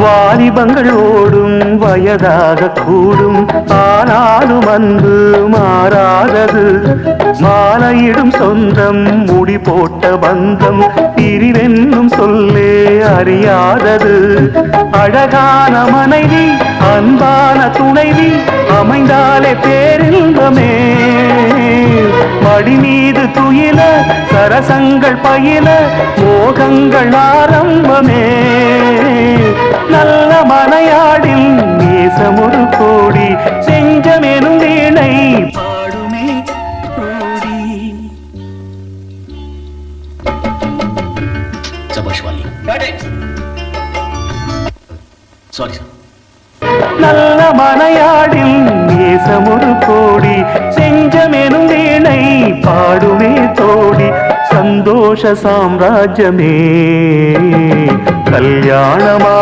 வாலிபங்கள் ஓடும் வயதாக கூடும், ஆனாலும் அன்பு மாறாதது. மாலையிடும் சொந்தம் முடி போட்ட பந்தம் பிரிவென்னும் சொல்லே அறியாதது. அழகான மனைவி அன்பான துணைவி அமைந்தாலே பேரின்பமே. மடி மீது துயில சரசங்கள் பயில மோகங்கள் ஆரம்பமே. நல்ல மனையாடில் நேசம் ஒரு கோடி, செஞ்சமெனும் வீணை பாடுமே கோடி. நல்ல மனையாடில் நேசம் ஒரு கோடி, செஞ்சமெனும் வீணை பாடுமே தோடி. சந்தோஷ சாம்ராஜ்யமே கல்யாணமா